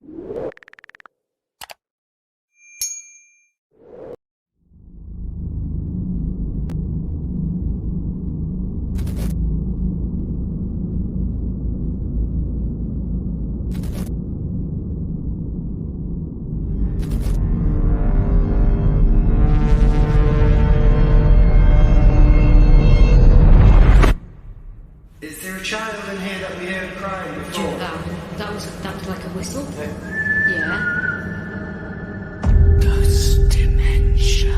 Is there a child in here that we heard crying before? That was like a whistle. Yeah. Ghost Dimension.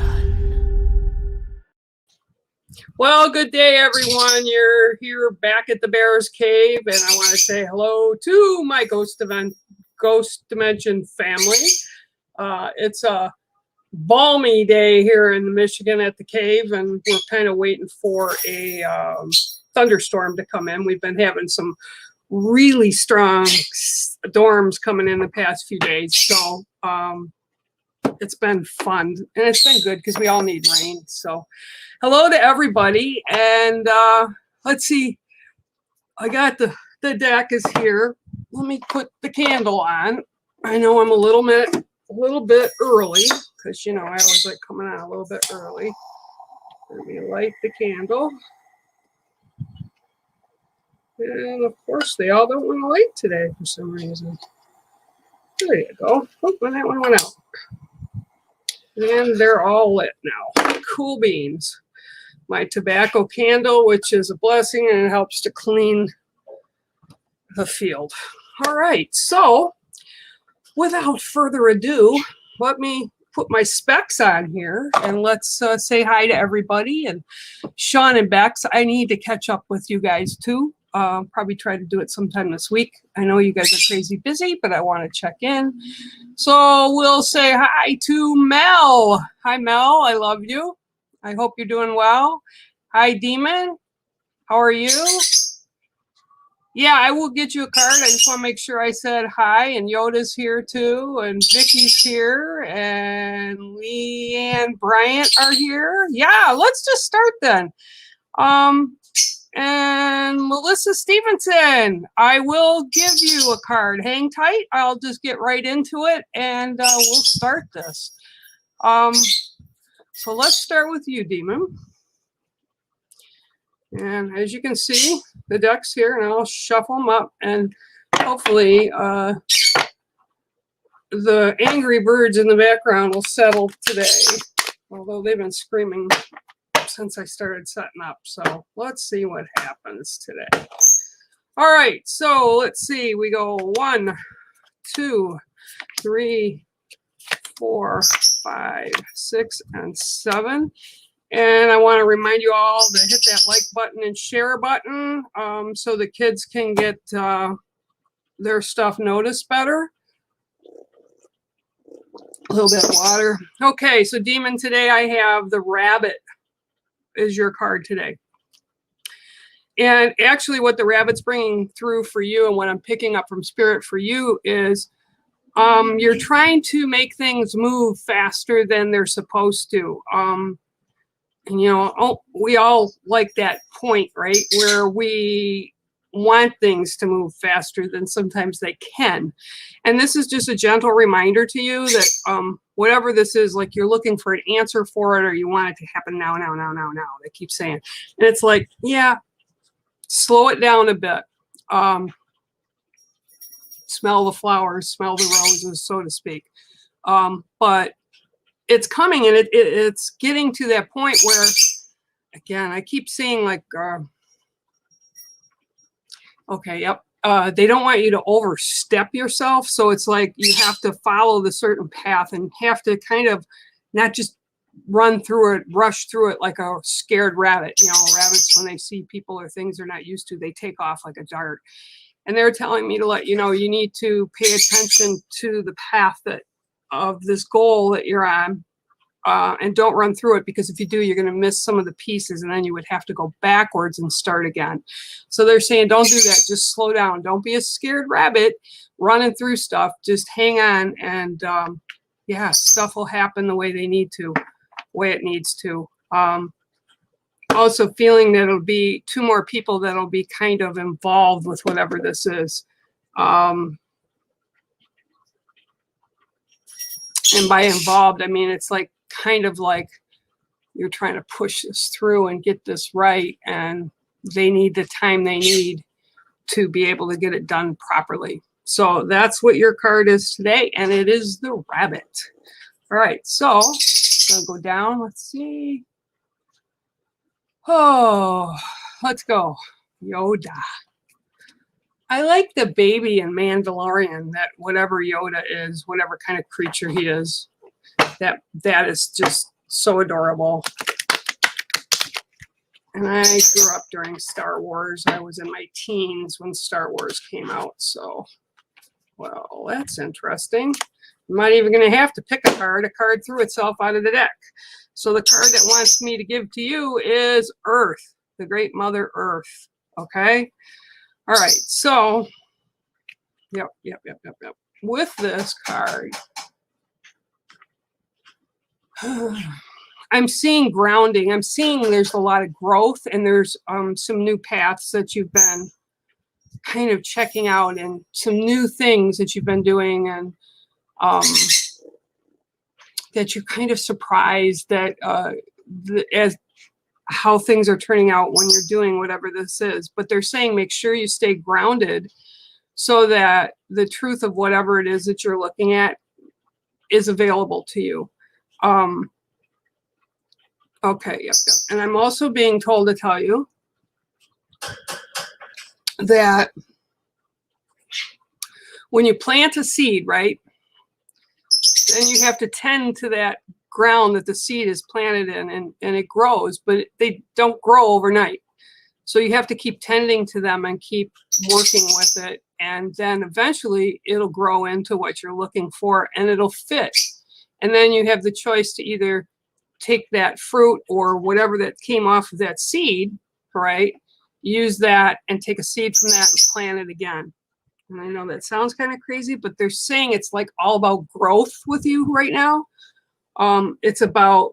Well, good day, everyone. You're here back at the Bear's Cave, and I want to say hello to my Ghost Dimension family. It's a balmy day here in Michigan at the cave, and we're kind of waiting for a thunderstorm to come in. We've been having some really strong storms coming in the past few days, so it's been fun, and it's been good because we all need rain. So hello to everybody, and let's see, I got the deck is here. Let me put the candle on. I know I'm a little bit early because, you know, I always like coming on a little bit early. Let me light the candle. And of course, they all don't want to light today for some reason. There you go. Oh, that one went out. And they're all lit now. Cool beans. My tobacco candle, which is a blessing, and it helps to clean the field. All right, so without further ado, let me put my specs on here, and let's say hi to everybody. And Sean and Bex, I need to catch up with you guys too. Probably try to do it sometime this week. I know you guys are crazy busy, but I want to check in. So we'll say hi to Mel. Hi, Mel. I love you. I hope you're doing well. Hi, Demon. How are you? Yeah, I will get you a card. I just want to make sure I said hi. And Yoda's here too. And Vicky's here. And Leanne Bryant are here. Yeah, let's just start then. And Melissa Stevenson, I will give you a card. Hang tight. I'll just get right into it, and we'll start this. So let's start with you, Demon. And as you can see, the deck's here, and I'll shuffle them up, and hopefully the angry birds in the background will settle today, although they've been screaming since I started setting up. So let's see what happens today. All right, so let's see. We go 1, 2, 3, 4, 5, 6, and 7. And I want to remind you all to hit that like button and share button so the kids can get their stuff noticed better. A little bit of water. Okay, so Demon, today I have the rabbit is your card today. And actually what the rabbit's bringing through for you, and what I'm picking up from Spirit for you, is you're trying to make things move faster than they're supposed to. And, you know, we all like that point, right, where we want things to move faster than sometimes they can. And this is just a gentle reminder to you that whatever this is, like you're looking for an answer for it, or you want it to happen now. They keep saying. And it's like, yeah, slow it down a bit. Smell the flowers, smell the roses, so to speak. But it's coming, and it's getting to that point where, again, I keep seeing like, okay, yep. They don't want you to overstep yourself. So it's like you have to follow the certain path and have to kind of not just run through it, rush through it like a scared rabbit. You know, rabbits, when they see people or things they're not used to, they take off like a dart. And they're telling me to let you know you need to pay attention to the path that of this goal that you're on. And don't run through it, because if you do, you're going to miss some of the pieces, and then you would have to go backwards and start again. So they're saying, don't do that. Just slow down. Don't be a scared rabbit running through stuff. Just hang on, and yeah, stuff will happen the way they need to, way it needs to. Also feeling that it'll be 2 more people that'll be kind of involved with whatever this is. And by involved, I mean, it's like kind of like you're trying to push this through and get this right. And they need the time they need to be able to get it done properly. So that's what your card is today. And it is the rabbit. All right. So I'm going to go down. Let's see. Oh, let's go. Yoda. I like the baby in Mandalorian, that whatever Yoda is, whatever kind of creature he is, that is just so adorable. And I grew up during Star Wars. I was in my teens when Star Wars came out. So, well, that's interesting. I'm not even going to have to pick a card. A card threw itself out of the deck. So the card that wants me to give to you is Earth, the Great Mother Earth. Okay? All right. So, yep. With this card, I'm seeing grounding. I'm seeing there's a lot of growth, and there's some new paths that you've been kind of checking out, and some new things that you've been doing, and that you're kind of surprised that as how things are turning out when you're doing whatever this is. But they're saying make sure you stay grounded so that the truth of whatever it is that you're looking at is available to you. Okay, yep. And I'm also being told to tell you that when you plant a seed, right, then you have to tend to that ground that the seed is planted in, and it grows, but they don't grow overnight. So you have to keep tending to them and keep working with it. And then eventually it'll grow into what you're looking for, and it'll fit. And then you have the choice to either take that fruit or whatever that came off of that seed, right? Use that and take a seed from that and plant it again. And I know that sounds kind of crazy, but they're saying it's like all about growth with you right now. It's about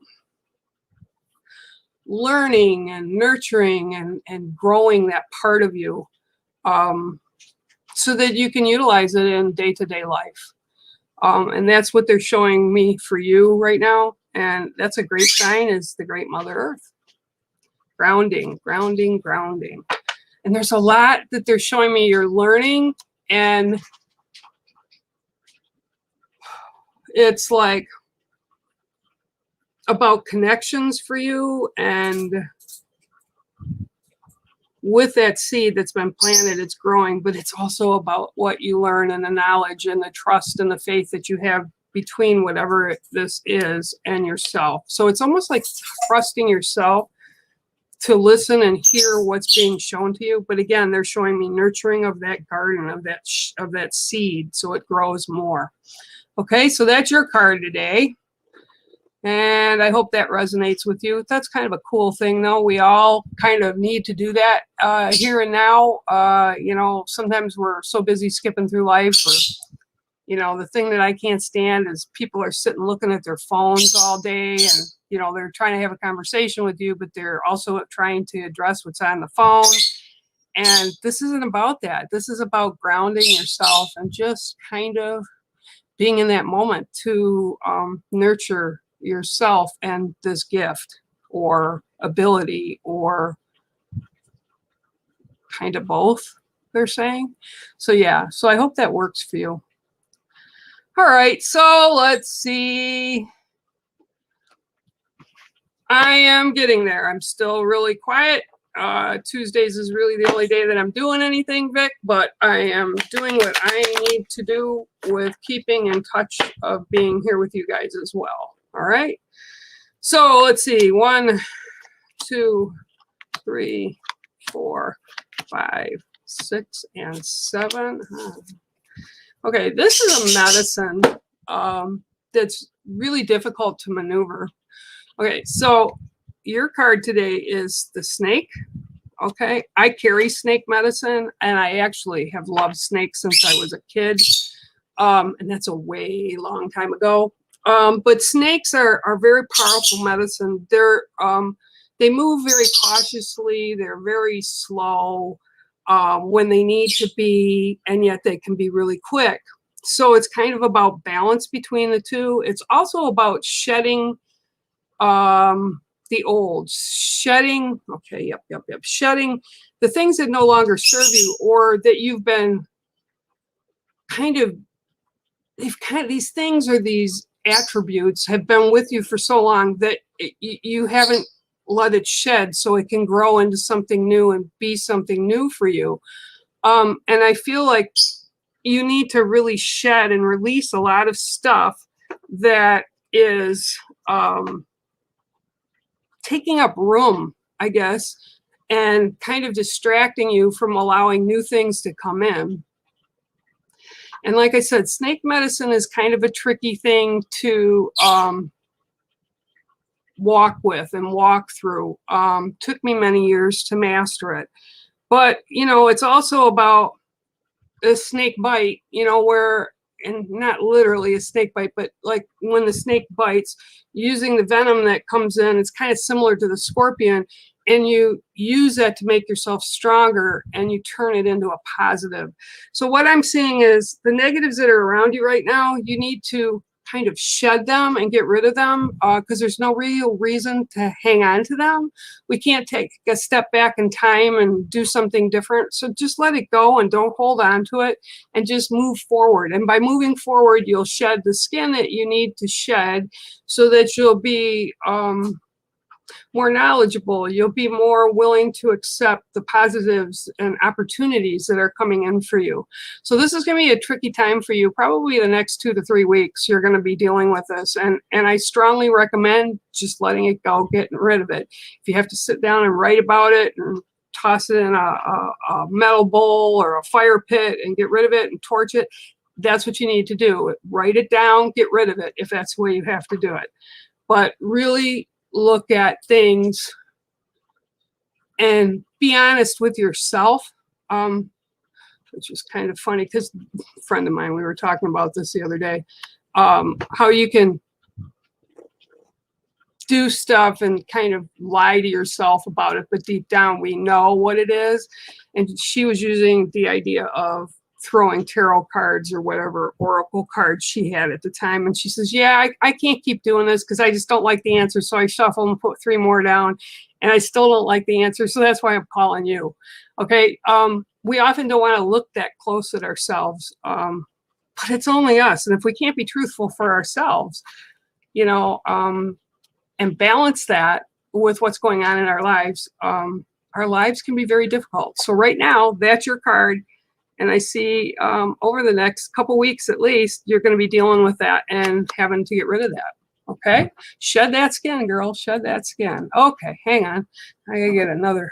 learning and nurturing and growing that part of you, so that you can utilize it in day-to-day life. And that's what they're showing me for you right now. And that's a great sign, is the Great Mother Earth. Grounding. And there's a lot that they're showing me you're learning, and it's like about connections for you, and with that seed that's been planted, it's growing, but it's also about what you learn and the knowledge and the trust and the faith that you have between whatever this is and yourself. So it's almost like trusting yourself to listen and hear what's being shown to you. But again, they're showing me nurturing of that garden, of that seed, so it grows more. Okay, so that's your card today. And I hope that resonates with you. That's kind of a cool thing, though. We all kind of need to do that here and now. You know, sometimes we're so busy skipping through life. Or, you know, the thing that I can't stand is people are sitting looking at their phones all day, and, you know, they're trying to have a conversation with you, but they're also trying to address what's on the phone. And this isn't about that. This is about grounding yourself and just kind of being in that moment to nurture yourself and this gift or ability, or kind of both, they're saying. So yeah, so I hope that works for you. All right, so let's see. I am getting there. I'm still really quiet. Tuesdays is really the only day that I'm doing anything, Vic, but I am doing what I need to do with keeping in touch of being here with you guys as well. All right. So let's see. 1, 2, 3, 4, 5, 6, and 7. Okay, this is a medicine that's really difficult to maneuver. Okay, so your card today is the snake. Okay, I carry snake medicine, and I actually have loved snakes since I was a kid. And that's a way long time ago. But snakes are very powerful medicine. They move very cautiously. They're very slow when they need to be, and yet they can be really quick. So it's kind of about balance between the two. It's also about shedding the old, shedding, okay, yep, shedding the things that no longer serve you, or that you've been kind of, these things or these attributes have been with you for so long that you haven't let it shed so it can grow into something new and be something new for you. And I feel like you need to really shed and release a lot of stuff that is taking up room, I guess, and kind of distracting you from allowing new things to come in. And like I said, snake medicine is kind of a tricky thing to walk with and walk through. Took me many years to master it. But, you know, it's also about a snake bite, you know, where, and not literally a snake bite, but like when the snake bites, using the venom that comes in, it's kind of similar to the scorpion, and you use that to make yourself stronger and you turn it into a positive. So what I'm seeing is the negatives that are around you right now, you need to kind of shed them and get rid of them, because there's no real reason to hang on to them. We can't take a step back in time and do something different. So just let it go and don't hold on to it, and just move forward. And by moving forward, you'll shed the skin that you need to shed so that you'll be more knowledgeable. You'll be more willing to accept the positives and opportunities that are coming in for you. So this is going to be a tricky time for you. Probably the next 2 to 3 weeks, you're going to be dealing with this. And I strongly recommend just letting it go, getting rid of it. If you have to sit down and write about it and toss it in a metal bowl or a fire pit and get rid of it and torch it, that's what you need to do. Write it down, get rid of it if that's the way you have to do it. But really look at things and be honest with yourself, which is kind of funny because a friend of mine, we were talking about this the other day, how you can do stuff and kind of lie to yourself about it, but deep down we know what it is. And she was using the idea of throwing tarot cards or whatever oracle cards she had at the time, and she says, yeah, I can't keep doing this because I just don't like the answer, so I shuffle and put 3 more down and I still don't like the answer, so that's why I'm calling you. Okay, we often don't want to look that close at ourselves, but it's only us, and if we can't be truthful for ourselves, you know, and balance that with what's going on in our lives can be very difficult. So right now, that's your card. And I see over the next couple weeks at least, you're going to be dealing with that and having to get rid of that. Okay? Shed that skin, girl. Shed that skin. Okay, hang on. I got to get another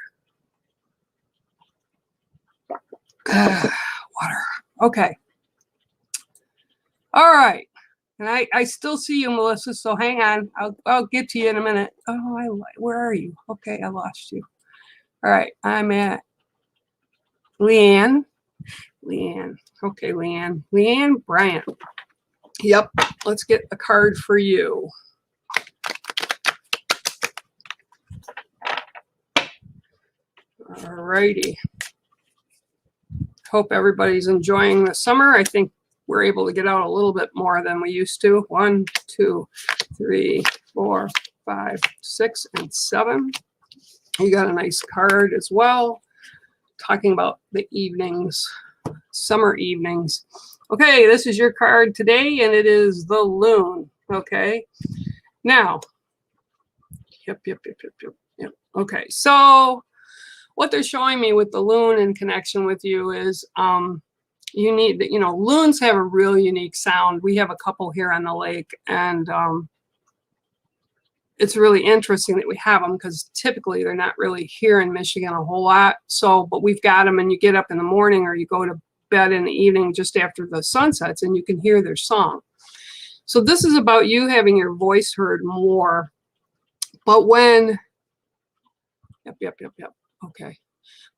water. Okay. All right. And I still see you, Melissa, so hang on. I'll get to you in a minute. Oh, where are you? Okay, I lost you. All right, I'm at Leanne. Okay, Leanne Bryant. Yep, let's get a card for you. All righty. Hope everybody's enjoying the summer. I think we're able to get out a little bit more than we used to. 1, 2, 3, 4, 5, 6, and 7. You got a nice card as well, talking about the evenings. Summer evenings. Okay, this is your card today, and it is the Loon. Okay, now, yep. Okay, so what they're showing me with the Loon in connection with you is you need, you know, loons have a real unique sound. We have a couple here on the lake, and it's really interesting that we have them because typically they're not really here in Michigan a whole lot. So, but we've got them, and you get up in the morning or you go to bed in the evening just after the sun sets and you can hear their song. So this is about you having your voice heard more. But when, yep. Okay.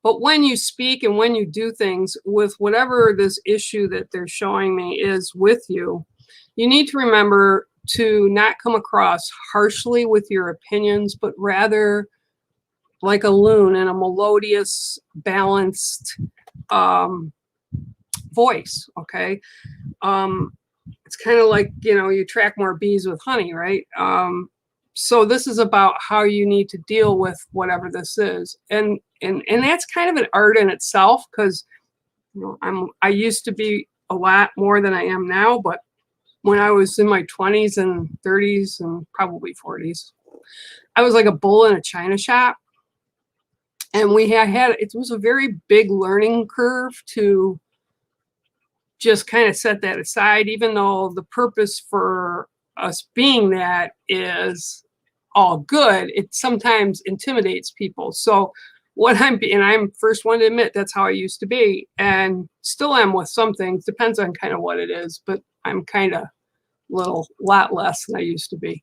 But when you speak and when you do things with whatever this issue that they're showing me is with you, you need to remember to not come across harshly with your opinions, but rather like a loon in a melodious, balanced voice. Okay. It's kind of like, you know, you attract more bees with honey, right? So this is about how you need to deal with whatever this is. And that's kind of an art in itself, because you know, I used to be a lot more than I am now, but when I was in my 20s and 30s and probably 40s, I was like a bull in a china shop. And we had it was a very big learning curve to just kind of set that aside, even though the purpose for us being that is all good, it sometimes intimidates people. So I'm first one to admit that's how I used to be, and still am with some things, depends on kind of what it is, but I'm kind of lot less than I used to be.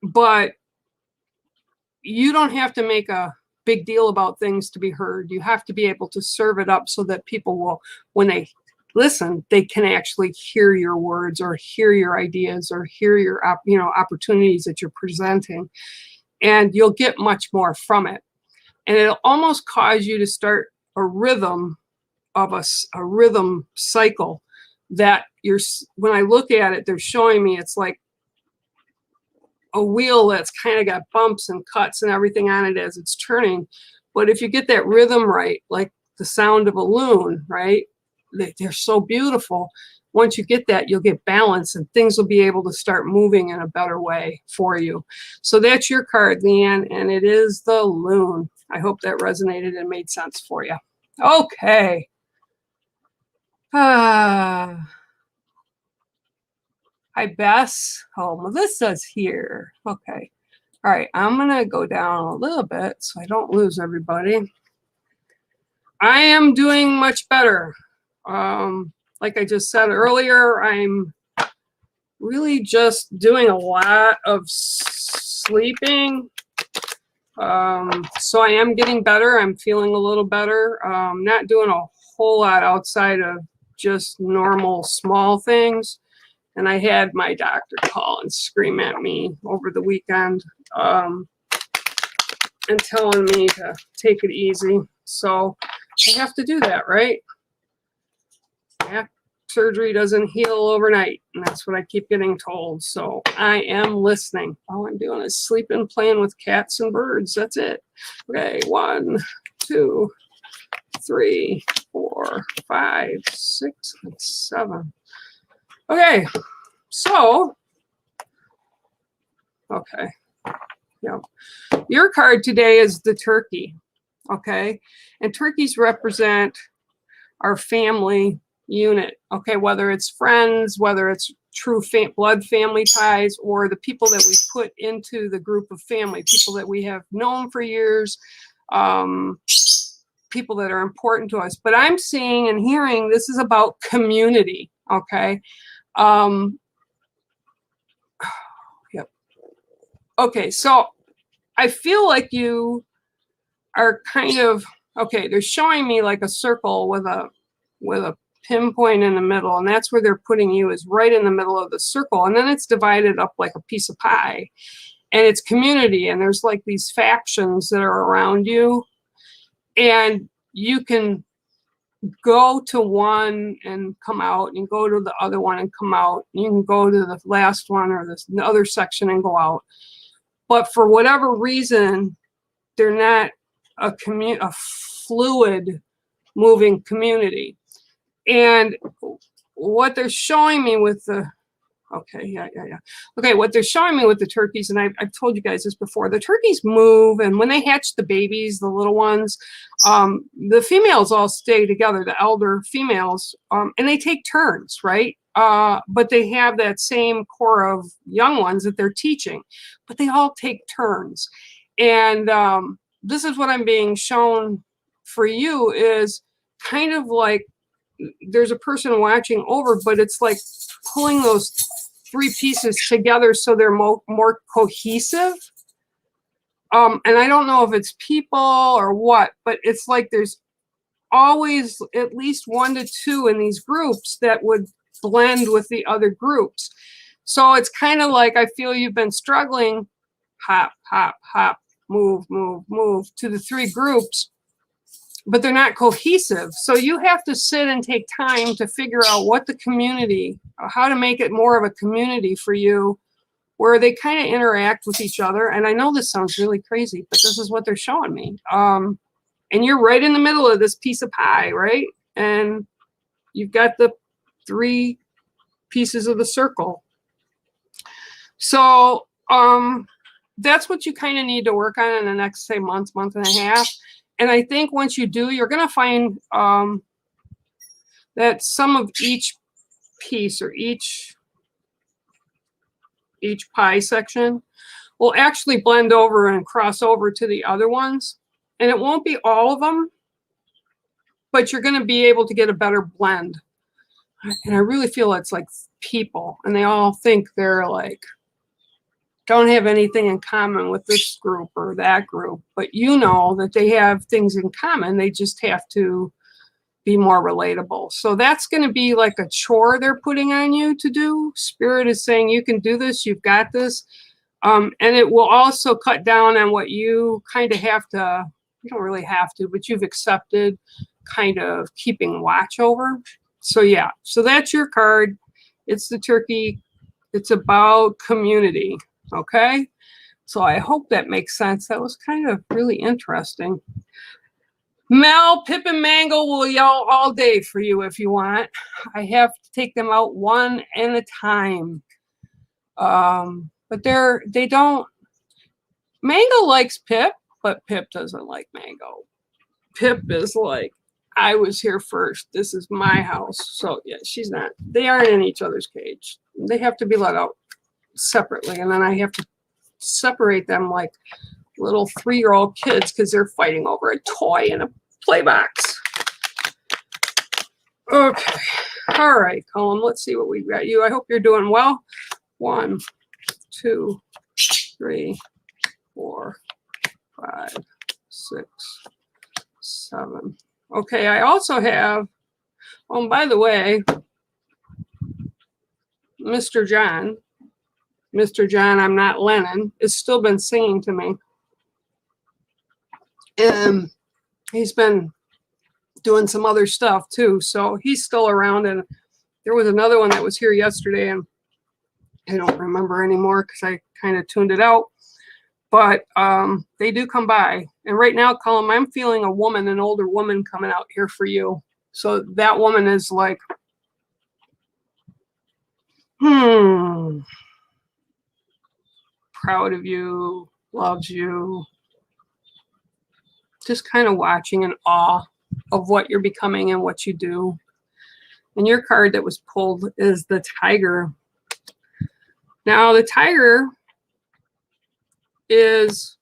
But you don't have to make a big deal about things to be heard. You have to be able to serve it up so that people will, when they listen, they can actually hear your words or hear your ideas or hear your opportunities that you're presenting, and you'll get much more from it. And it'll almost cause you to start a rhythm of a rhythm cycle that when I look at it, they're showing me it's like a wheel that's kind of got bumps and cuts and everything on it as it's turning. But if you get that rhythm right, like the sound of a loon, right? They're so beautiful. Once you get that, you'll get balance and things will be able to start moving in a better way for you. So that's your card, Leanne, and it is the loon. I hope that resonated and made sense for you. Okay. Hi, Bess. Oh, Melissa's here. Okay. All right, I'm going to go down a little bit so I don't lose everybody. I am doing much better. Like I just said earlier, I'm really just doing a lot of sleeping. So I am getting better. I'm feeling a little better. Not doing a whole lot outside of just normal small things. And I had my doctor call and scream at me over the weekend and telling me to take it easy. So I have to do that, right? Yeah, surgery doesn't heal overnight, and that's what I keep getting told. So I am listening. All I'm doing is sleeping, playing with cats and birds. That's it. Okay, 1, 2, 3, 4, 5, 6, and 7. Okay, so, okay, yeah. Your card today is the turkey, okay? And turkeys represent our family unit, okay? Whether it's friends, whether it's true blood family ties, or the people that we put into the group of family, people that we have known for years, people that are important to us. But I'm seeing and hearing this is about community, okay? Yep. Okay, so I feel like you are kind of, okay, they're showing me like a circle with a pinpoint in the middle, and that's where they're putting you, is right in the middle of the circle. And then it's divided up like a piece of pie, and it's community, and there's like these factions that are around you, and you can go to one and come out, and go to the other one and come out. You can go to the last one or the other section and go out. But for whatever reason, they're not a fluid moving community. And what they're showing me with the, okay, okay, what they're showing me with the turkeys, and I've told you guys this before, the turkeys move, and when they hatch the babies, the little ones, the females all stay together, the elder females, and they take turns, right? But they have that same core of young ones that they're teaching, but they all take turns. And this is what I'm being shown for you, is kind of like there's a person watching over, but it's like pulling those 3 pieces together so they're more cohesive. And I don't know if it's people or what, but it's like there's always at least 1 to 2 in these groups that would blend with the other groups. So it's kind of like, I feel you've been struggling, hop, hop, hop, move, move, move to the 3 groups. but they're not cohesive. So you have to sit and take time to figure out what the community, how to make it more of a community for you, where they kind of interact with each other. And I know this sounds really crazy, but this is what they're showing me. And you're right in the middle of this piece of pie, right? And you've got the 3 pieces of the circle. So that's what you kind of need to work on in the next, say, month and a half. And I think once you do, you're going to find that some of each piece or each pie section will actually blend over and cross over to the other ones. And it won't be all of them, but you're going to be able to get a better blend. And I really feel it's like people, and they all think they're like, don't have anything in common with this group or that group, but you know that they have things in common. They just have to be more relatable. So that's going to be like a chore they're putting on you to do. Spirit is saying, you can do this, you've got this. And it will also cut down on what you kind of have to, you don't really have to, but you've accepted kind of keeping watch over. So yeah, so that's your card. It's the turkey. It's about community. Okay. So I hope that makes sense. That was kind of really interesting. Mel, Pip, and Mango will yell all day for you if you want. I have to take them out one at a time. But they don't. Mango likes Pip, but Pip doesn't like Mango. Pip is like, I was here first. This is my house. So yeah, she's not. They aren't in each other's cage. They have to be let out separately, and then I have to separate them like little 3-year-old kids because they're fighting over a toy in a play box. Okay. All right, Colin, let's see what we've got you. I hope you're doing well. 1, 2, 3, 4, 5, 6, 7. Okay, I also have, oh, by the way, Mr. John, I'm not Lennon, has still been singing to me. And he's been doing some other stuff too. So he's still around. And there was another one that was here yesterday, and I don't remember anymore because I kind of tuned it out. But they do come by. And right now, Colin, I'm feeling a woman, an older woman coming out here for you. So that woman is like, proud of you, loves you, just kind of watching in awe of what you're becoming and what you do. And your card that was pulled is the Tiger. Now, the Tiger is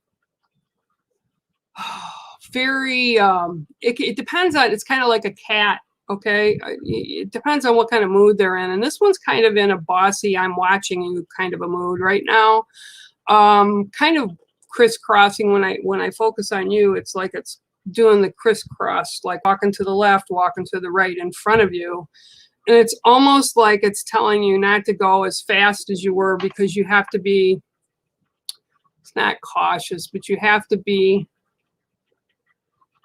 very, it depends on, it's kind of like a cat, okay? It depends on what kind of mood they're in. And this one's kind of in a bossy, I'm watching you kind of a mood right now. Kind of crisscrossing. When I focus on you, it's like it's doing the crisscross, like walking to the left, walking to the right in front of you. And it's almost like it's telling you not to go as fast as you were, because you have to be, it's not cautious, but you have to be,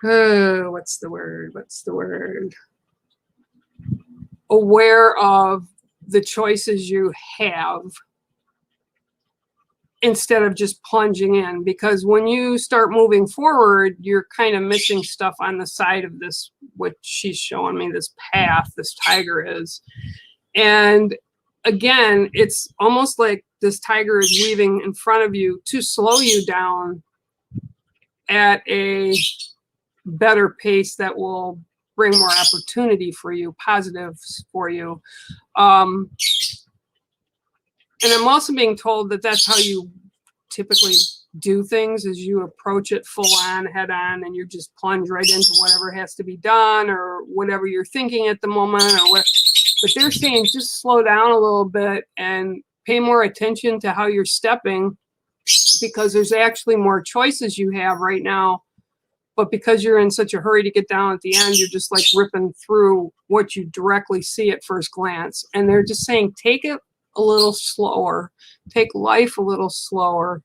what's the word? Aware of the choices you have instead of just plunging in. Because when you start moving forward, you're kind of missing stuff on the side of this, what she's showing me, this path, this tiger is. And again, it's almost like this tiger is weaving in front of you to slow you down at a better pace that will bring more opportunity for you, positives for you. And I'm also being told that that's how you typically do things, is you approach it full on, head on, and you just plunge right into whatever has to be done or whatever you're thinking at the moment. Or what. But they're saying just slow down a little bit and pay more attention to how you're stepping, because there's actually more choices you have right now. But because you're in such a hurry to get down at the end, you're just like ripping through what you directly see at first glance. And they're just saying, take it a little slower, take life a little slower.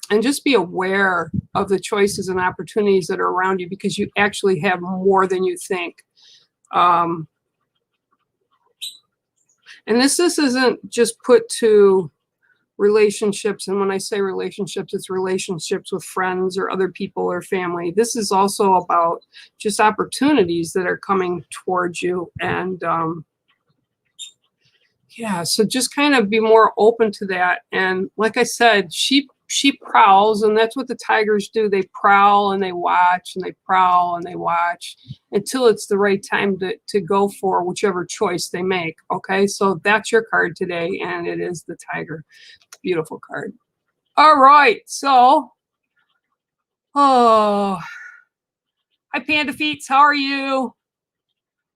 and just be aware of the choices and opportunities that are around you, because you actually have more than you think. And this isn't just put to relationships. And when I say relationships, it's relationships with friends or other people or family. This is also about just opportunities that are coming towards you. And yeah, so just kind of be more open to that. And like I said, she prowls, and that's what the tigers do. They prowl and they watch, and they prowl and they watch until it's the right time to go for whichever choice they make. Okay, so that's your card today, and it is the tiger. Beautiful card. All right, so hi Panda Feets, how are you?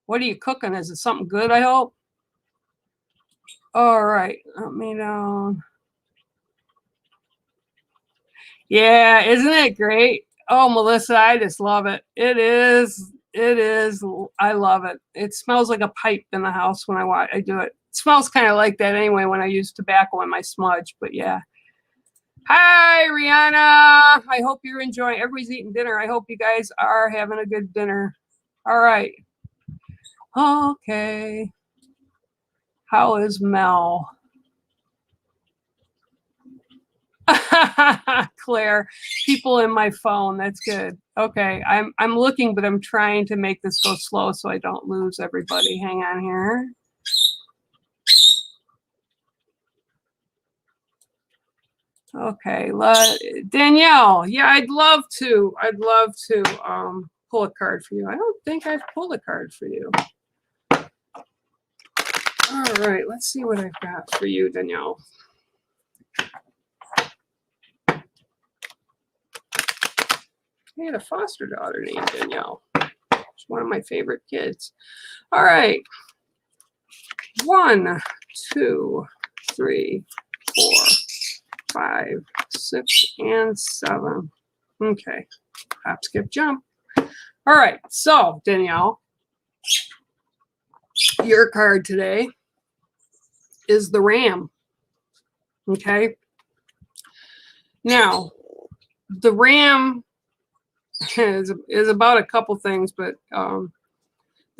What are you cooking? Is it something good, I hope? All right, let me know. Yeah, isn't it great? Oh, Melissa, I just love it. It is. I love it. It smells like a pipe in the house when I do it. It smells kind of like that anyway when I use tobacco in my smudge, but yeah. Hi, Rihanna. I hope you're enjoying. Everybody's eating dinner. I hope you guys are having a good dinner. All right. Okay. How is Mel? Claire, people in my phone. That's good. Okay, I'm looking, but I'm trying to make this go slow so I don't lose everybody. Hang on here. Okay, Danielle. Yeah, I'd love to pull a card for you. I don't think I've pulled a card for you. All right, let's see what I've got for you, Danielle. I had a foster daughter named Danielle. She's one of my favorite kids. All right. 1, 2, 3, 4, 5, 6, and 7. Okay. Hop, skip, jump. All right. So, Danielle, your card today is the Ram. Okay. Now, the Ram is about a couple things, but the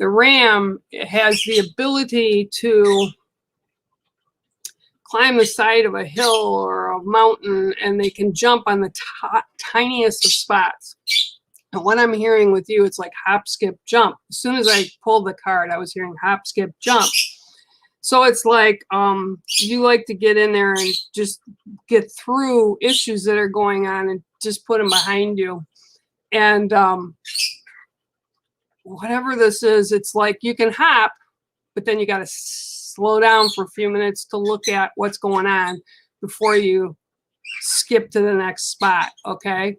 Ram has the ability to climb the side of a hill or a mountain, and they can jump on the tiniest of spots. And what I'm hearing with you, it's like hop, skip, jump. As soon as I pulled the card, I was hearing hop, skip, jump. So it's like you like to get in there and just get through issues that are going on and just put them behind you. And whatever this is, it's like you can hop, but then you got to slow down for a few minutes to look at what's going on before you skip to the next spot. Okay.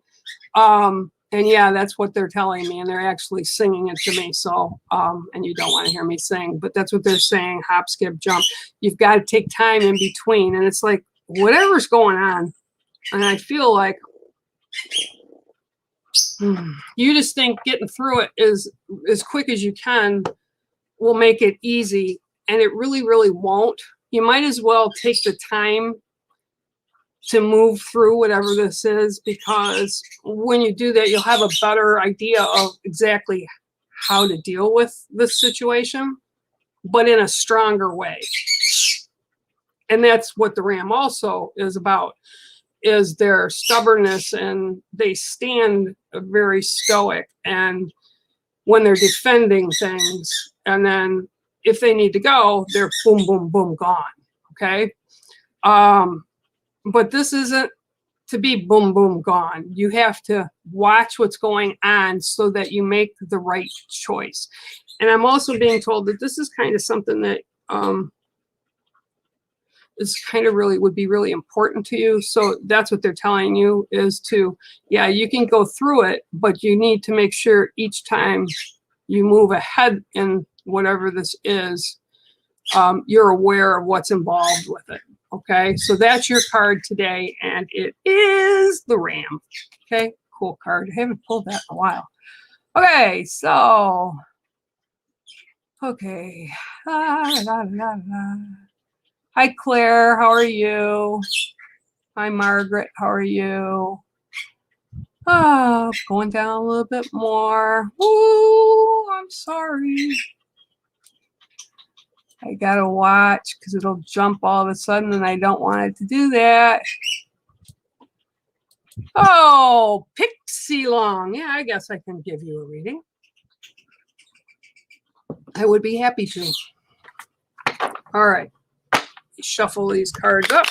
And yeah, that's what they're telling me, and they're actually singing it to me. So, and you don't want to hear me sing, but that's what they're saying. Hop, skip, jump. You've got to take time in between. And it's like, whatever's going on. And I feel like you just think getting through it is as quick as you can will make it easy. And it really, really won't. You might as well take the time to move through whatever this is, because when you do that, you'll have a better idea of exactly how to deal with this situation, but in a stronger way. And that's what the Ram also is about, is their stubbornness, and they stand very stoic, and when they're defending things, and then if they need to go, they're boom, boom, boom, gone. Okay. But this isn't to be boom, boom, gone. You have to watch what's going on so that you make the right choice. And I'm also being told that this is kind of something that is kind of really would be really important to you. So that's what they're telling you, is to, yeah, you can go through it, but you need to make sure each time you move ahead in whatever this is, you're aware of what's involved with it. Okay, so that's your card today, and it is the Ram. Okay, cool card. I haven't pulled that in a while. Okay, so, okay. Hi, Claire. How are you? Hi, Margaret. How are you? Ah, going down a little bit more. Ooh, I'm sorry. I gotta watch because it'll jump all of a sudden and I don't want it to do that. Oh, Pixie Long. Yeah, I guess I can give you a reading. I would be happy to. All right. Shuffle these cards up.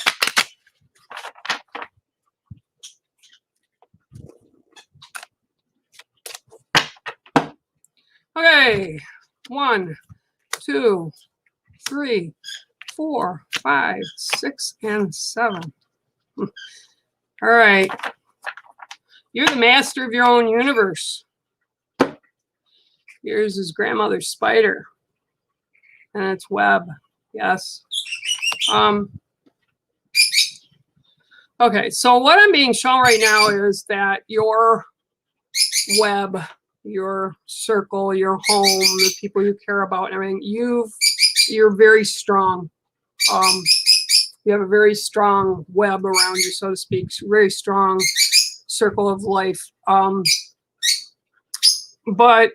Okay. 1, 2, 3, 4, 5, 6, and 7. All right. You're the master of your own universe. Yours is grandmother's spider. And it's web. Yes. Okay, so what I'm being shown right now is that your web, your circle, your home, the people you care about and everything, you're very strong. You have a very strong web around you, so to speak, very strong circle of life. But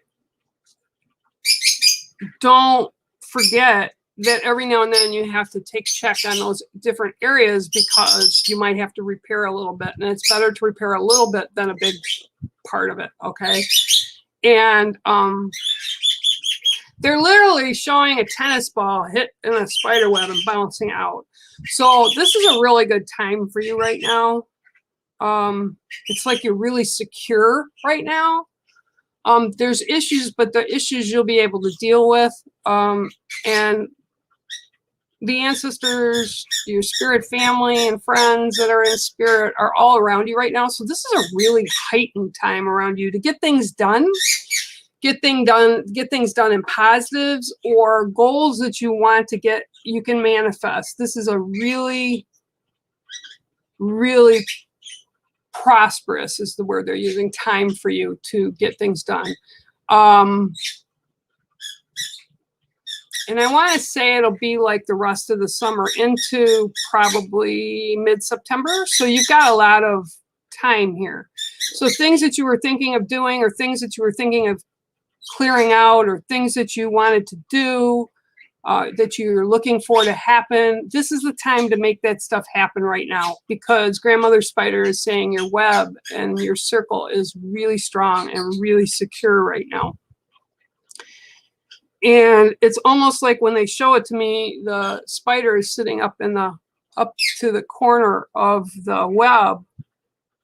don't forget that every now and then you have to take check on those different areas because you might have to repair a little bit. And it's better to repair a little bit than a big part of it, okay? And they're literally showing a tennis ball hit in a spider web and bouncing out. So this is a really good time for you right now. It's like you're really secure right now. There's issues, but the issues you'll be able to deal with. And the ancestors, your spirit family and friends that are in spirit are all around you right now. So this is a really heightened time around you to get things done. Get things done in positives or goals that you want to get, you can manifest. This is a really, really prosperous is the word they're using, time for you to get things done. And I want to say it'll be like the rest of the summer into probably mid-September. So you've got a lot of time here. So things that you were thinking of doing or things that you were thinking of clearing out or things that you wanted to do, that you're looking for to happen, this is the time to make that stuff happen right now because Grandmother Spider is saying your web and your circle is really strong and really secure right now. And it's almost like when they show it to me, the spider is sitting up to the corner of the web,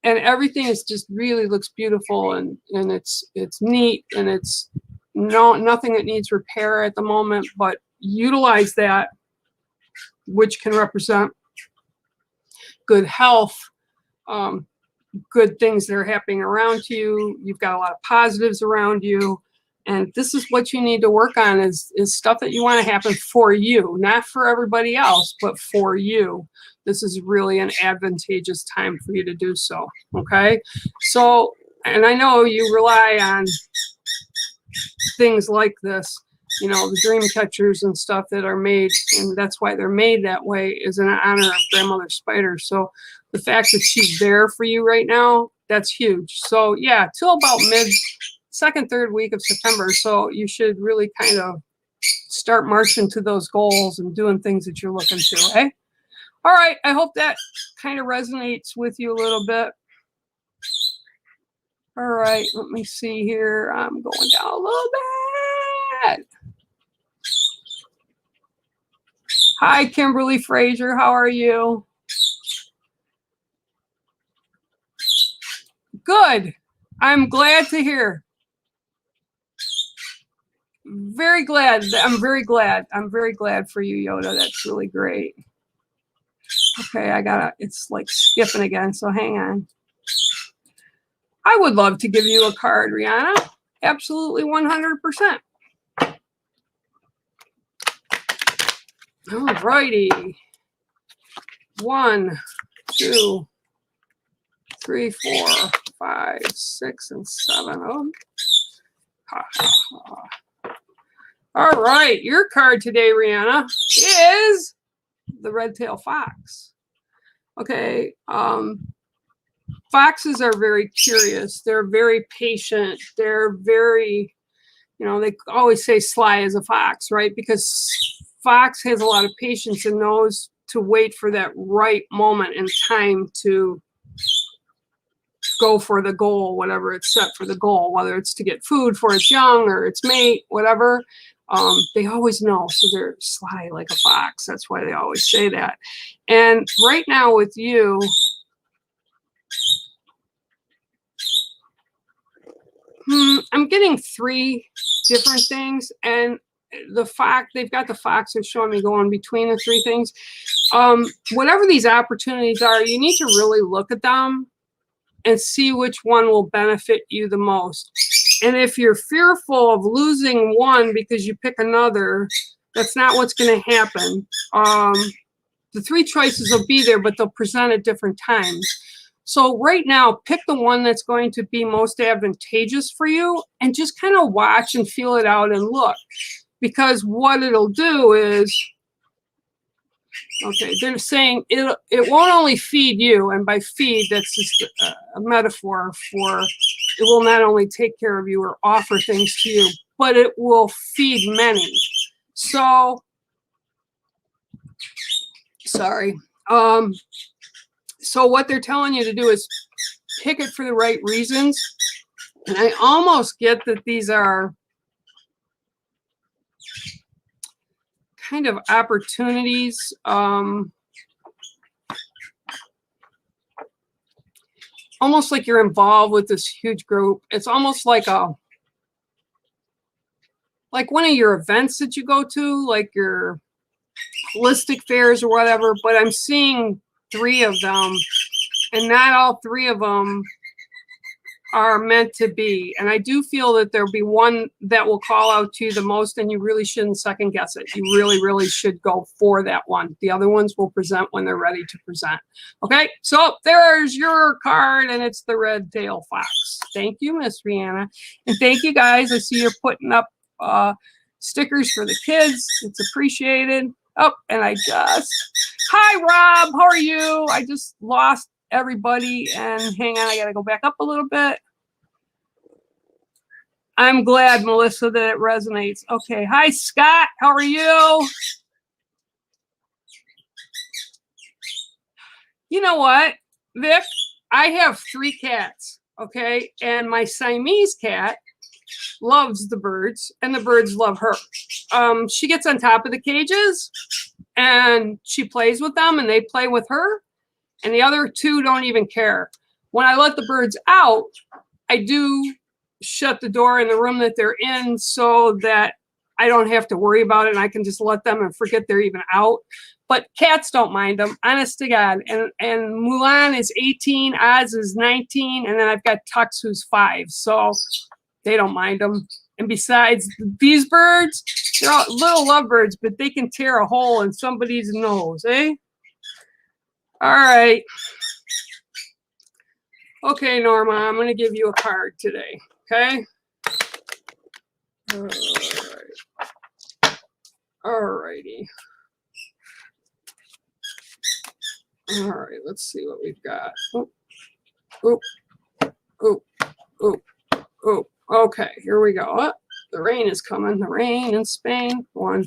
and everything is just really looks beautiful and it's neat and it's nothing that needs repair at the moment, but utilize that, which can represent good health, good things that are happening around you. You've got a lot of positives around you. And this is what you need to work on is stuff that you want to happen for you, not for everybody else, but for you. This is really an advantageous time for you to do so, okay? So, and I know you rely on things like this, you know, the dream catchers and stuff that are made, and that's why they're made that way, is in honor of Grandmother Spider. So the fact that she's there for you right now, that's huge. So yeah, till about second, third week of September. So you should really kind of start marching to those goals and doing things that you're looking to, eh? All right, I hope that kind of resonates with you a little bit. All right, let me see here. I'm going down a little bit. Hi, Kimberly Fraser. How are you? Good. I'm glad to hear. Very glad. I'm very glad. I'm very glad for you, Yoda. That's really great. Okay, it's like skipping again, so hang on. I would love to give you a card, Rihanna. Absolutely 100%. All righty. 1, 2, 3, 4, 5, 6, and 7. Oh. Ha, ha, ha. All right, your card today, Rihanna, is the red-tailed fox. Okay. Foxes are very curious. They're very patient. They're very, they always say sly as a fox, right? Because fox has a lot of patience and knows to wait for that right moment in time to go for the goal, whatever it's set for the goal, whether it's to get food for its young or its mate, whatever. They always know, so they're sly like a fox. That's why they always say that. And right now with you, I'm getting 3 different things, and they've got the fox that's showing me going between the 3 things. Whatever these opportunities are, you need to really look at them and see which one will benefit you the most. And if you're fearful of losing one because you pick another, that's not what's going to happen. The 3 choices will be there, but they'll present at different times. So right now, pick the one that's going to be most advantageous for you and just kind of watch and feel it out and look. Because what it'll do is, okay, they're saying it won't only feed you, and by feed, that's just a metaphor for it will not only take care of you or offer things to you, but it will feed many. So, sorry. So what they're telling you to do is pick it for the right reasons. And I almost get that these are kind of opportunities. Almost like you're involved with this huge group. It's almost like one of your events that you go to, like your holistic fairs or whatever, but I'm seeing 3 of them, and not all 3 of them are meant to be. And I do feel that there'll be one that will call out to you the most, and you really shouldn't second guess it. You really, really should go for that one. The other ones will present when they're ready to present. Okay, so there's your card, and it's the red tail fox. Thank you, Miss Rihanna. And thank you, guys. I see you're putting up stickers for the kids. It's appreciated. Oh, and hi, Rob. How are you? I just lost everybody, and hang on, I gotta go back up a little bit. I'm glad, Melissa, that it resonates. Okay, hi, Scott. How are you? You know what, Vic? I have 3 cats, okay? And my Siamese cat loves the birds, and the birds love her. She gets on top of the cages, and she plays with them, and they play with her. And the other 2 don't even care. When I let the birds out, I do shut the door in the room that they're in so that I don't have to worry about it, and I can just let them and forget they're even out. But cats don't mind them, honest to God. And Mulan is 18, Oz is 19, and then I've got Tux who's 5. So they don't mind them. And besides, these birds, they're all little lovebirds, but they can tear a hole in somebody's nose, eh? All right. Okay, Norma, I'm going to give you a card today, okay? All right. All righty. All right, let's see what we've got. Oh, oh, oh, oh, oh. Okay, here we go. Oh, the rain is coming. The rain in Spain. 1,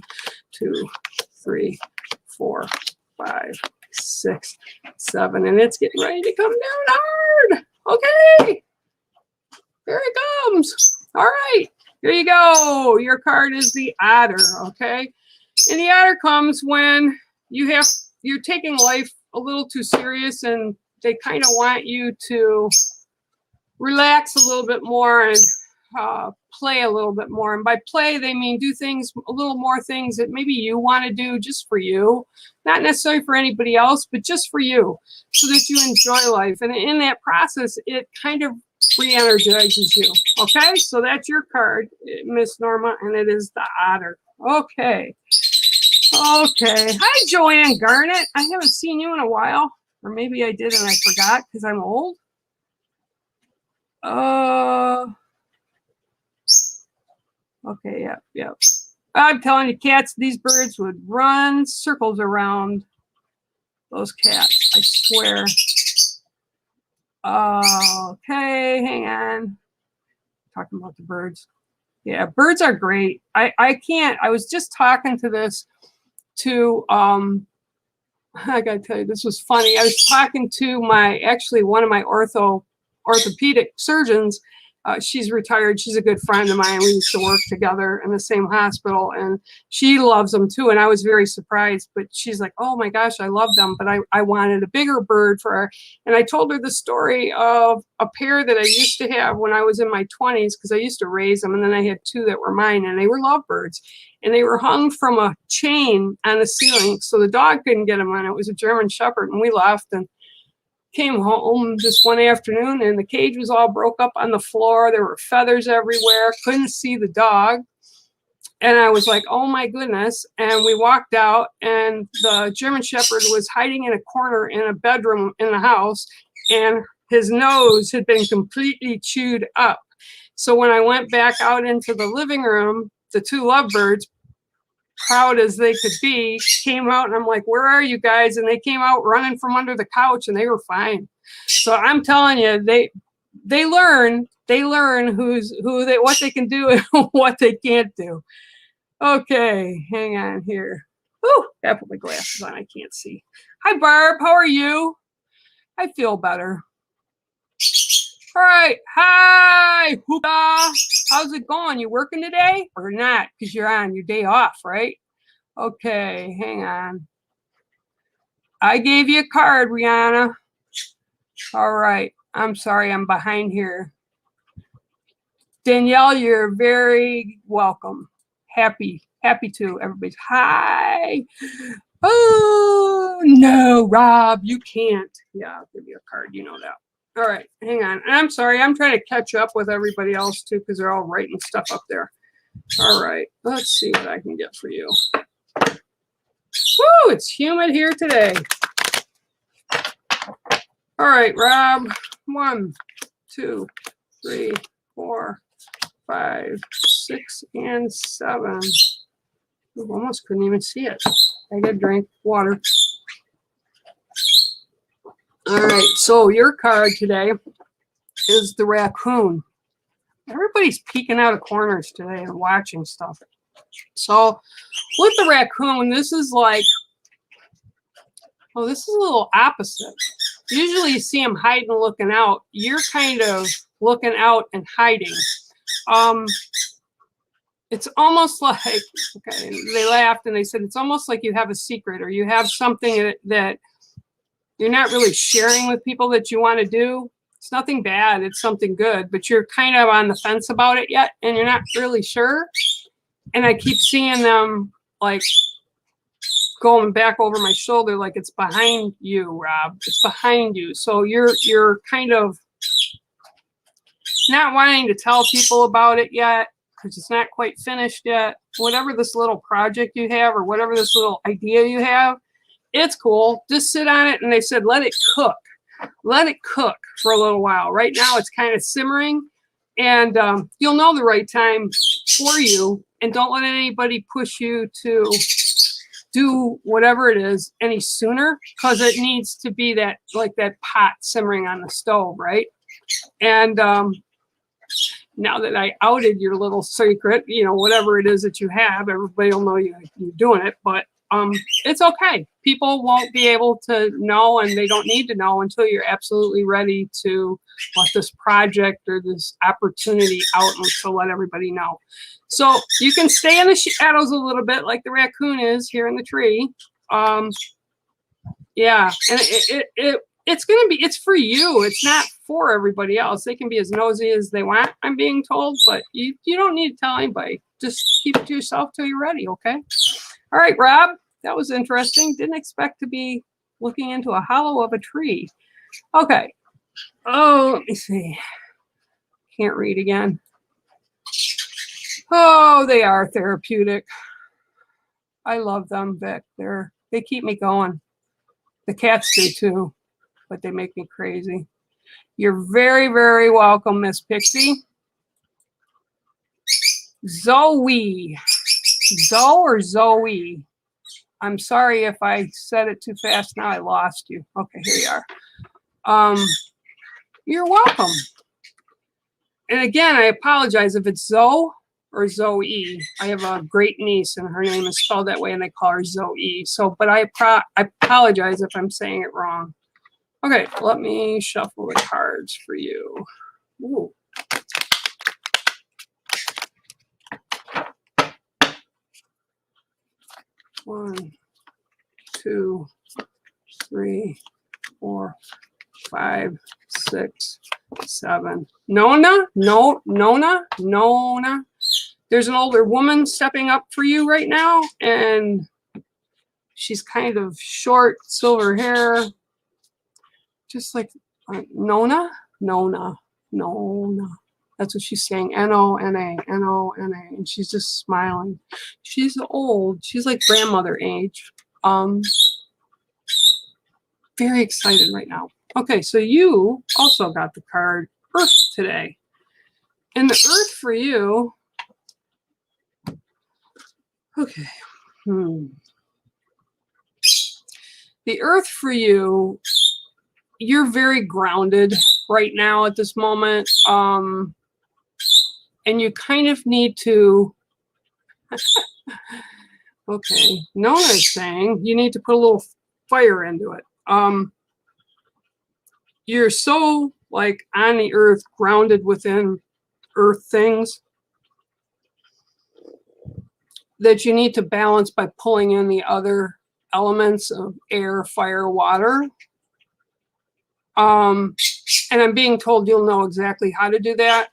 2, 3, 4, 5, 6, 7, and it's getting ready to come down hard. Okay, here it comes. All right, here you go. Your card is the Otter. Okay, and the Otter comes when you're taking life a little too serious, and they kind of want you to relax a little bit more and play a little bit more. And by play, they mean do things, a little more things that maybe you want to do just for you, not necessarily for anybody else, but just for you, so that you enjoy life. And in that process, it kind of re-energizes you. Okay, so that's your card, Miss Norma, and it is the Otter. Okay. Okay. Hi, Joanne Garnett. I haven't seen you in a while, or maybe I did and I forgot because I'm old. Okay, yep. I'm telling you, cats, these birds would run circles around Those cats, I swear. Okay, hang on. Talking about the birds. Yeah, birds are great. I can't. I was just talking to this to I gotta tell you, this was funny. I was talking to one of my orthopedic surgeons. She's retired. She's a good friend of mine. We used to work together in the same hospital, and she loves them too. And I was very surprised, but she's like, "Oh my gosh, I love them, but I wanted a bigger bird for her." And I told her the story of a pair that I used to have when I was in my 20s, because I used to raise them, and then I had two that were mine, and they were lovebirds, and they were hung from a chain on the ceiling, so the dog couldn't get them on. It was a German Shepherd, and we left and came home this one afternoon, and the cage was all broke up on the floor. There were feathers everywhere. Couldn't see the dog. And I was like, oh my goodness. And we walked out, and the German Shepherd was hiding in a corner in a bedroom in the house, and his nose had been completely chewed up. So when I went back out into the living room, the two lovebirds, proud as they could be, came out, and I'm like, where are you guys? And they came out running from under the couch, and they were fine. So I'm telling you, they learn what they can do and what they can't do. Okay, hang on here. Ooh, I put my glasses on, I can't see. Hi Barb, how are you? I feel better. All right, hi Hoopah. How's it going? You working today or not? Because you're on your day off, right? Okay, hang on. I gave you a card, Rihanna. All right, I'm sorry, I'm behind here. Danielle, you're very welcome. Happy to. Everybody's hi. Oh, no, Rob, you can't. Yeah, I'll give you a card, you know that. All right, hang on. I'm sorry, I'm trying to catch up with everybody else too, because they're all writing stuff up there. All right, let's see what I can get for you. Woo, it's humid here today. All right, Rob. 1, 2, 3, 4, 5, 6, and 7. Ooh, almost couldn't even see it. I got to drink water. All right, so your card today is the raccoon. Everybody's peeking out of corners today and watching stuff. So with the raccoon, this is like, oh, this is a little opposite. Usually you see them hiding and looking out. You're kind of looking out and hiding. It's almost like, okay, they laughed and they said, it's almost like you have a secret, or you have something that you're not really sharing with people that you want to do. It's nothing bad, it's something good, but you're kind of on the fence about it yet, and you're not really sure. And I keep seeing them like going back over my shoulder, like it's behind you, Rob. It's behind you. So you're kind of not wanting to tell people about it yet, because it's not quite finished yet. Whatever this little project you have, or whatever this little idea you have, it's cool. Just sit on it. And they said, let it cook. Let it cook for a little while. Right now it's kind of simmering, and you'll know the right time for you. And don't let anybody push you to do whatever it is any sooner, because it needs to be that, like that pot simmering on the stove, right? And now that I outed your little secret, you know, whatever it is that you have, everybody will know you're doing it, but it's okay. People won't be able to know, and they don't need to know until you're absolutely ready to let this project or this opportunity out and to let everybody know. So you can stay in the shadows a little bit, like the raccoon is here in the tree. Yeah, and it's gonna be, it's for you. It's not for everybody else. They can be as nosy as they want, I'm being told, but you don't need to tell anybody. Just keep it to yourself till you're ready, okay? All right, Rob, that was interesting. Didn't expect to be looking into a hollow of a tree. Okay. Oh, let me see. Can't read again. Oh, they are therapeutic. I love them, Vic. They keep me going. The cats do too, but they make me crazy. You're very, very welcome, Miss Pixie. Zoe. Zoe or Zoe? I'm sorry if I said it too fast. Now I lost you. Okay, here you are. You're welcome. And again, I apologize if it's Zoe or Zoe. I have a great niece, and her name is spelled that way, and they call her Zoe. So, but I apologize if I'm saying it wrong. Okay, let me shuffle the cards for you. Ooh. One, two, three, 4, 5, 6, 7. Nona. There's an older woman stepping up for you right now, and she's kind of short, silver hair, just like Nona. That's what she's saying. Nona, Nona, and she's just smiling. She's old. She's like grandmother age. Very excited right now. Okay, so you also got the card Earth today. And the Earth for you, okay. The Earth for you, you're very grounded right now at this moment. And you kind of need to, okay, Nona is saying you need to put a little fire into it. You're so like on the earth, grounded within earth things, that you need to balance by pulling in the other elements of air, fire, water. And I'm being told you'll know exactly how to do that.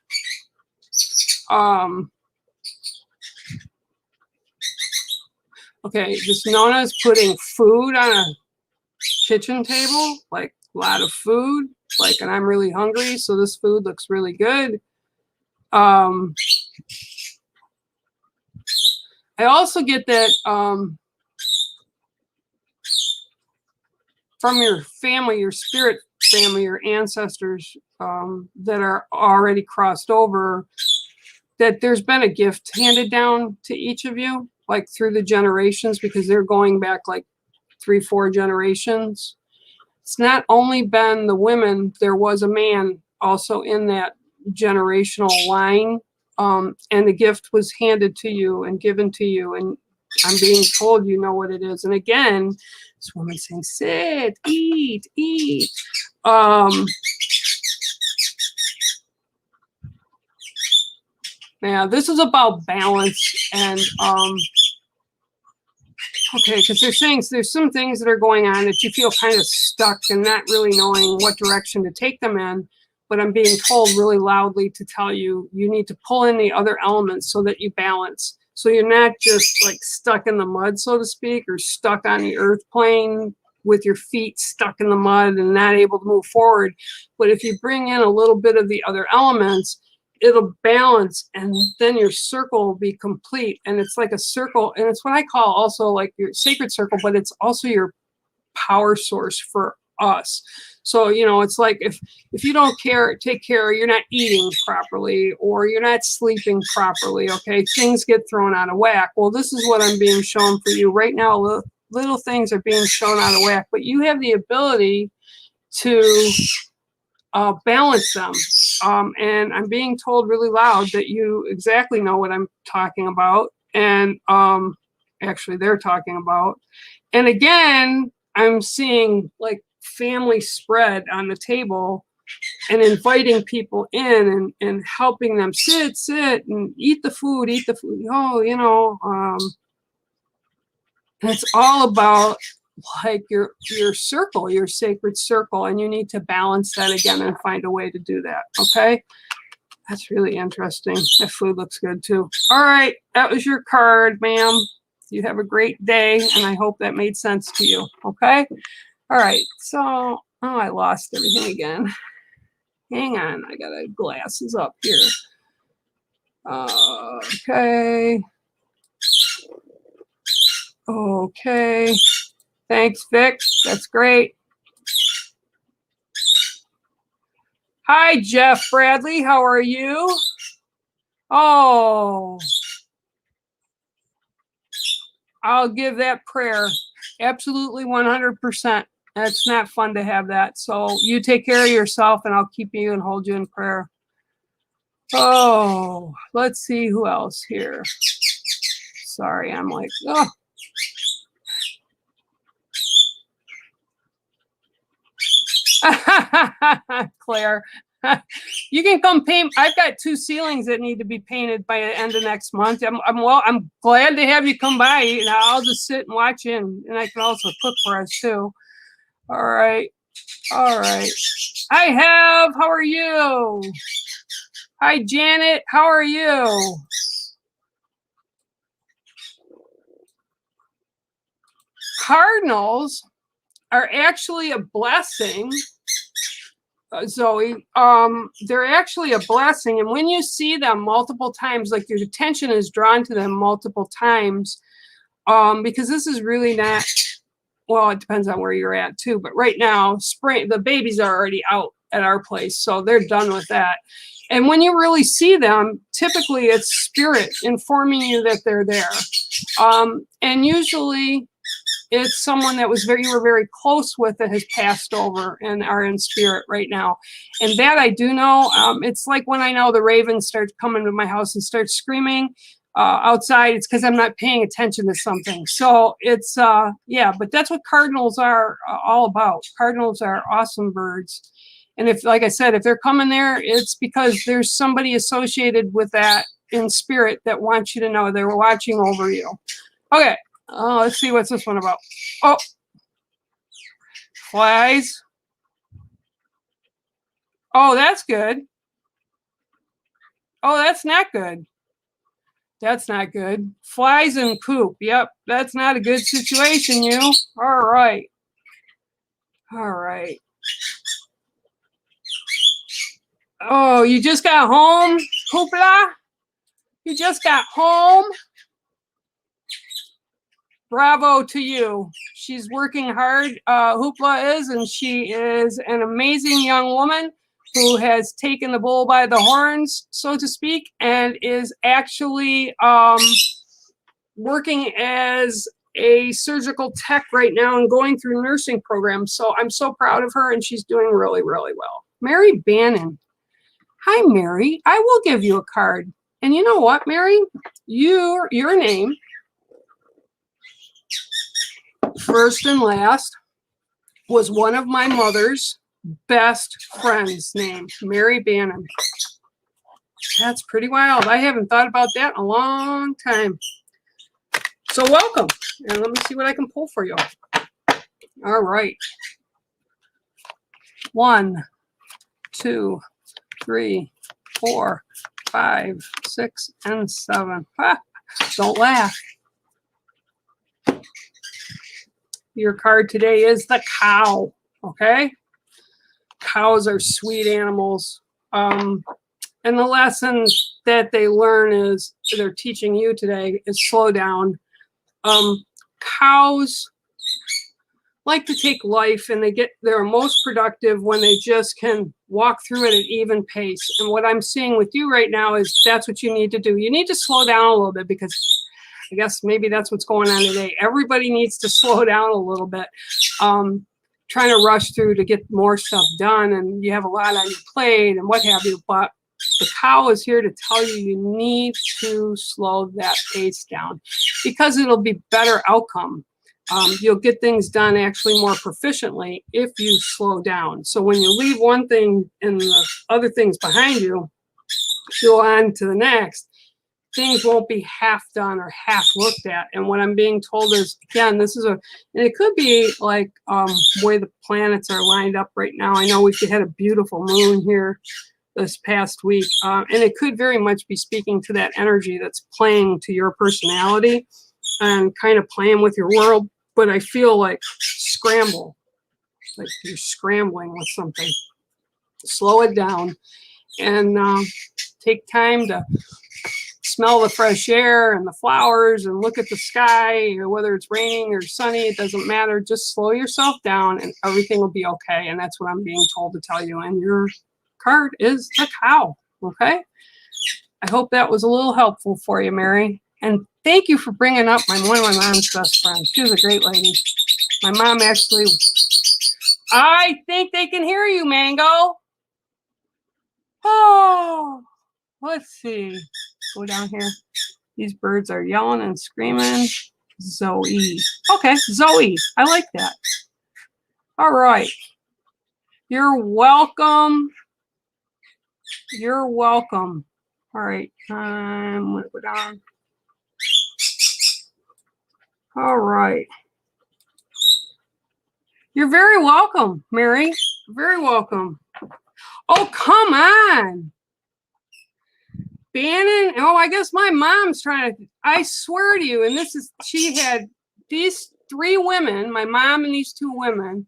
Okay, this Nona is putting food on a kitchen table, like a lot of food, like, and I'm really hungry, so this food looks really good. I also get that from your family, your spirit family, your ancestors that are already crossed over, that there's been a gift handed down to each of you, like through the generations, because they're going back like 3-4 generations. It's not only been the women, there was a man also in that generational line, and the gift was handed to you and given to you, and I'm being told you know what it is. And again, this woman saying, sit, eat. Yeah, this is about balance, and okay, because they're saying there's some things that are going on that you feel kind of stuck and not really knowing what direction to take them in. But I'm being told really loudly to tell you, you need to pull in the other elements so that you balance. So you're not just like stuck in the mud, so to speak, or stuck on the earth plane with your feet stuck in the mud and not able to move forward. But if you bring in a little bit of the other elements, it'll balance, and then your circle will be complete. And it's like a circle, and it's what I call also like your sacred circle, but it's also your power source for us. So, you know, it's like if you don't take care, you're not eating properly, or you're not sleeping properly, okay, things get thrown out of whack. Well, this is what I'm being shown for you right now. Little things are being shown out of whack, but you have the ability to balance them. And I'm being told really loud that you exactly know what I'm talking about. And actually they're talking about. And again, I'm seeing like family spread on the table and inviting people in and helping them sit and eat the food. Oh, you know, and it's all about like your circle, your sacred circle, and you need to balance that again and find a way to do that. Okay, that's really interesting. That food looks good too. All right, that was your card, ma'am. You have a great day, and I hope that made sense to you. Okay, all right. So, oh, I lost everything again. Hang on, I got a glasses up here. Okay. Okay. Thanks, Vic. That's great. Hi, Jeff Bradley. How are you? Oh, I'll give that prayer. Absolutely 100%. That's not fun to have that. So you take care of yourself, and I'll keep you and hold you in prayer. Oh, let's see who else here. Sorry, I'm like, oh. Claire, you can come paint. I've got 2 ceilings that need to be painted by the end of next month. I'm glad to have you come by. And I'll just sit and watch you, and I can also cook for us too. All right. Hi, how are you? Hi, Janet, how are you? Cardinals are actually a blessing, Zoe. They're actually a blessing, and when you see them multiple times, like your attention is drawn to them multiple times, because this is really not, well, it depends on where you're at too, but right now, spring, the babies are already out at our place, so they're done with that. And when you really see them, typically it's spirit informing you that they're there. And usually it's someone that you were very close with that has passed over and are in spirit right now. And that I do know. It's like when I know the ravens start coming to my house and start screaming outside, it's because I'm not paying attention to something. So it's, yeah, but that's what cardinals are all about. Cardinals are awesome birds. And if, like I said, if they're coming there, it's because there's somebody associated with that in spirit that wants you to know they were watching over you. Okay. Let's see what's this one about. Oh, flies. Oh, that's good. Oh, that's not good. That's not good. Flies and poop. Yep, that's not a good situation, you. All right. All right. Oh, you just got home, Hoopla? You just got home? Bravo to you. She's working hard, Hoopla is, and she is an amazing young woman who has taken the bull by the horns, so to speak, and is actually working as a surgical tech right now and going through nursing programs. So I'm so proud of her, and she's doing really, really well. Mary Bannon. Hi, Mary. I will give you a card. And you know what, Mary? Your name, first and last, was one of my mother's best friends' name, Mary Bannon. That's pretty wild. I haven't thought about that in a long time. So welcome. And let me see what I can pull for you. All right. 1, 2, 3, 4, 5, 6, and 7. Ah, don't laugh. Your card today is the cow. Okay? Cows are sweet animals. And the lesson that they learn is, they're teaching you today, is slow down. Cows like to take life, and they're most productive when they just can walk through it at even pace. And what I'm seeing with you right now is that's what you need to do. You need to slow down a little bit, because I guess maybe that's what's going on today. Everybody needs to slow down a little bit. Trying to rush through to get more stuff done, and you have a lot on your plate and what have you. But the cow is here to tell you you need to slow that pace down, because it'll be better outcome. You'll get things done actually more proficiently if you slow down. So when you leave one thing and the other things behind you, go on to the next, things won't be half done or half looked at. And what I'm being told is, again, this is and it could be like where the planets are lined up right now. I know we've had a beautiful moon here this past week, and it could very much be speaking to that energy that's playing to your personality and kind of playing with your world. But I feel like scramble, like you're scrambling with something. Slow it down and take time to smell the fresh air and the flowers and look at the sky, or whether it's raining or sunny, it doesn't matter. Just slow yourself down and everything will be okay. And that's what I'm being told to tell you. And your card is the cow. Okay. I hope that was a little helpful for you, Mary. And thank you for bringing up one of my mom's best friends. She was a great lady. My mom actually, I think they can hear you, Mango. Oh, let's see. Go down here. These birds are yelling and screaming. Zoe. Okay, Zoe. I like that. All right. You're welcome. You're welcome. All right. I'm going to go down. All right. You're very welcome, Mary. Very welcome. Oh, come on. Bannon. Oh, I guess my mom's trying to, I swear to you, and this is, she had these 3 women, my mom and these 2 women,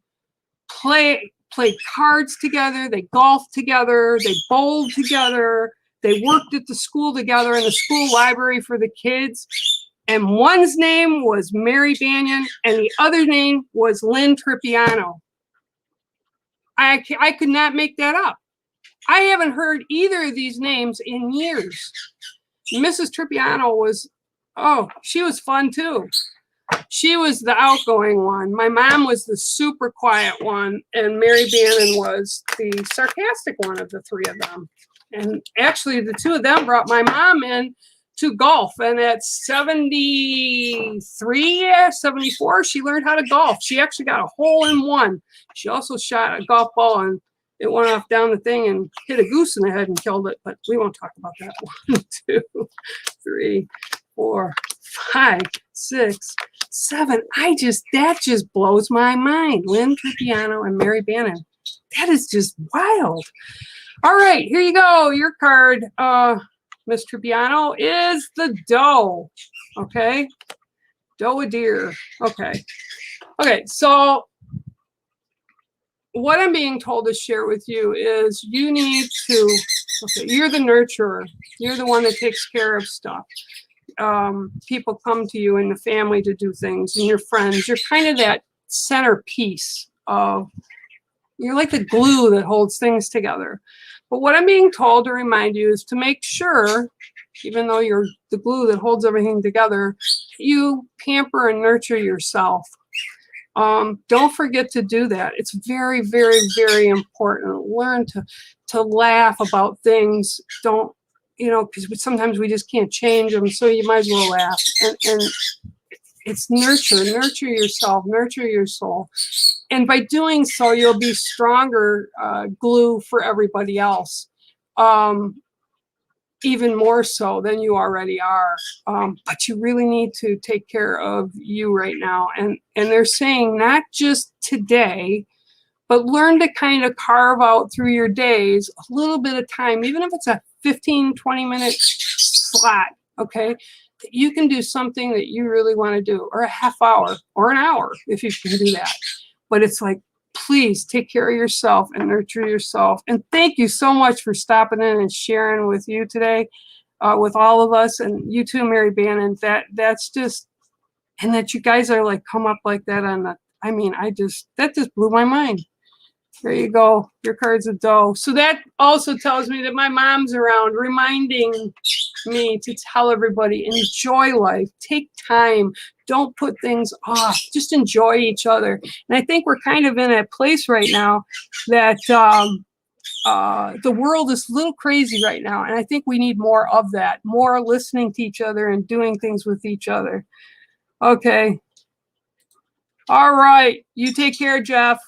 played cards together, they golfed together, they bowled together, they worked at the school together in the school library for the kids. And one's name was Mary Bannon, and the other name was Lynn Trippiano. I could not make that up. I haven't heard either of these names in years. Mrs. Trippiano was, oh, she was fun too. She was the outgoing one. My mom was the super quiet one, and Mary Bannon was the sarcastic one of the 3 of them. And actually, the 2 of them brought my mom in to golf. And at 73, 74, she learned how to golf. She actually got a hole-in-one. She also shot a golf ball, and it went off down the thing and hit a goose in the head and killed it. But we won't talk about that. 1, 2, 3, 4, 5, 6, 7. That just blows my mind. Lynn Trippiano and Mary Bannon. That is just wild. All right, here you go. Your card, Miss Trippiano, is the doe. Okay. Doe a deer. Okay. Okay, so what I'm being told to share with you is you need to, okay, you're the nurturer. You're the one that takes care of stuff. People come to you in the family to do things, and your friends. You're kind of that centerpiece of, you're like the glue that holds things together. But what I'm being told to remind you is to make sure, even though you're the glue that holds everything together, you pamper and nurture yourself. Don't forget to do that. It's very, very, very important. Learn to laugh about things. Don't, you know, because sometimes we just can't change them, so you might as well laugh. And it's nurture yourself, nurture your soul. And by doing so, you'll be stronger glue for everybody else, even more so than you already are. But you really need to take care of you right now. And they're saying not just today, but learn to kind of carve out through your days a little bit of time, even if it's a 15, 20-minute slot, okay? You can do something that you really want to do, or a half hour, or an hour, if you can do that. But it's like, please take care of yourself and nurture yourself. And thank you so much for stopping in and sharing with you today, with all of us, and you too, Mary Bannon. That's just, and that you guys are like come up like that on the, I mean, that just blew my mind. There you go. Your card's a doe. So that also tells me that my mom's around, reminding me to tell everybody, enjoy life, take time, don't put things off, just enjoy each other. And I think we're kind of in a place right now that the world is a little crazy right now. And I think we need more of that, more listening to each other and doing things with each other. Okay. All right. You take care, Jeff.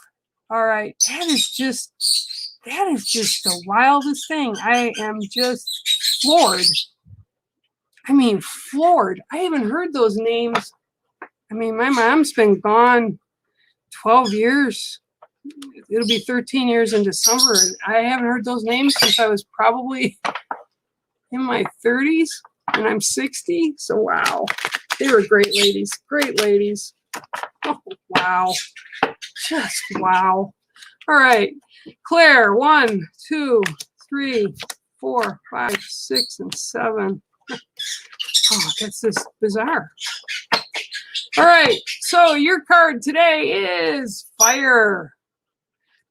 All right. That is just the wildest thing. I am just floored. I mean, floored. I haven't heard those names. I mean, my mom's been gone 12 years. It'll be 13 years in December. And I haven't heard those names since I was probably in my 30s, and I'm 60. So, wow. They were great ladies. Great ladies. Oh, wow. Just wow. All right. Claire, 1, 2, 3, 4, 5, 6, and 7. Oh, that's just bizarre. All right. So your card today is fire.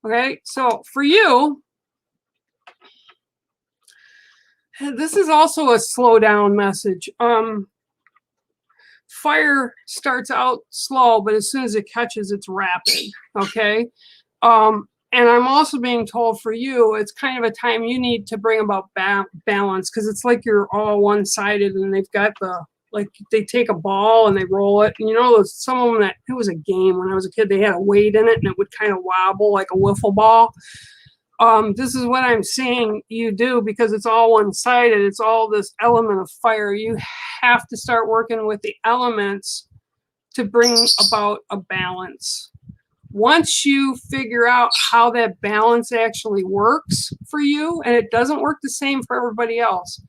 Okay. So for you, this is also a slow down message. fire starts out slow, but as soon as it catches, it's rapid. Okay. And I'm also being told for you, it's kind of a time you need to bring about balance, because it's like you're all one-sided, and they've got like they take a ball and they roll it. And you know, some of them it was a game when I was a kid, they had a weight in it and it would kind of wobble like a wiffle ball. This is what I'm seeing you do, because it's all one-sided. It's all this element of fire. You have to start working with the elements to bring about a balance. Once you figure out how that balance actually works for you, and it doesn't work the same for everybody else,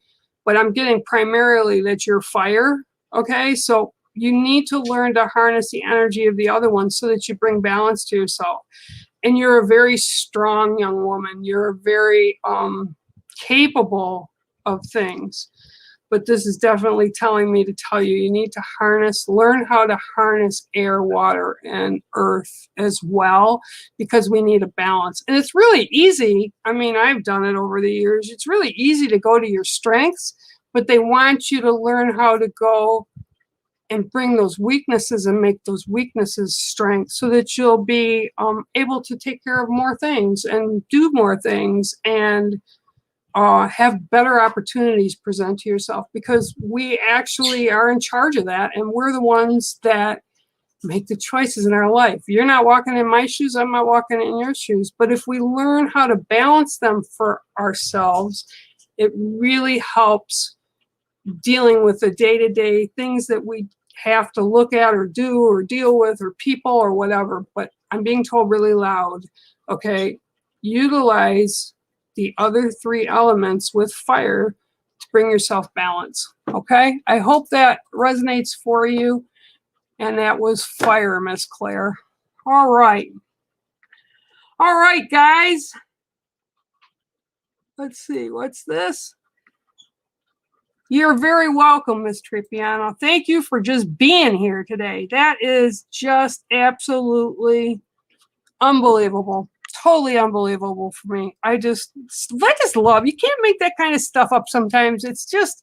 but I'm getting primarily that you're fire, okay? So you need to learn to harness the energy of the other one so that you bring balance to yourself. And you're a very strong young woman. You're very capable of things. But this is definitely telling me to tell you, you need to learn how to harness air, water, and earth as well, because we need a balance. And it's really easy. I mean, I've done it over the years. It's really easy to go to your strengths, but they want you to learn how to go and bring those weaknesses and make those weaknesses strengths, so that you'll be able to take care of more things and do more things and have better opportunities present to yourself, because we actually are in charge of that, and we're the ones that make the choices in our life. You're not walking in my shoes, I'm not walking in your shoes. But if we learn how to balance them for ourselves, it really helps dealing with the day-to-day things that we have to look at or do or deal with, or people or whatever. But I'm being told really loud, okay, utilize the other three elements with fire to bring yourself balance. Okay, I hope that resonates for you. And that was fire, Miss Claire. All right, guys, let's see, what's this? You're very welcome, Miss Tripiano. Thank you for just being here today. That is just absolutely unbelievable. Totally unbelievable for me. I just love, you can't make that kind of stuff up sometimes. It's just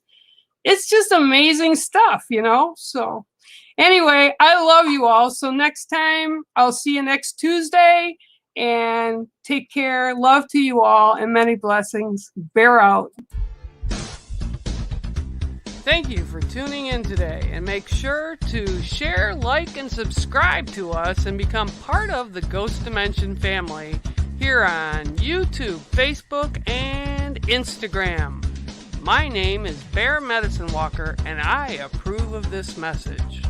amazing stuff, you know? So anyway, I love you all. So next time, I'll see you next Tuesday, and take care. Love to you all, and many blessings. Bear out. Thank you for tuning in today, and make sure to share, like, and subscribe to us and become part of the Ghost Dimension family here on YouTube, Facebook, and Instagram. My name is Bear Medicine Walker, and I approve of this message.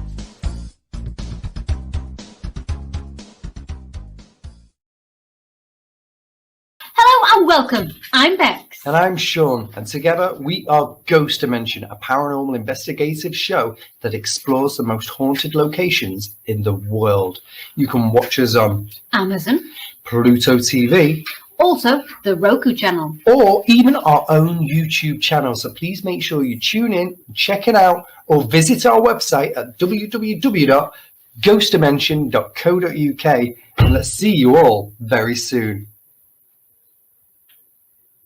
Hello and welcome. I'm Bex. And I'm Sean, and together we are Ghost Dimension, a paranormal investigative show that explores the most haunted locations in the world. You can watch us on Amazon, Pluto TV, also the Roku channel, or even our own YouTube channel. So please make sure you tune in, check it out, or visit our website at www.ghostdimension.co.uk, and let's see you all very soon.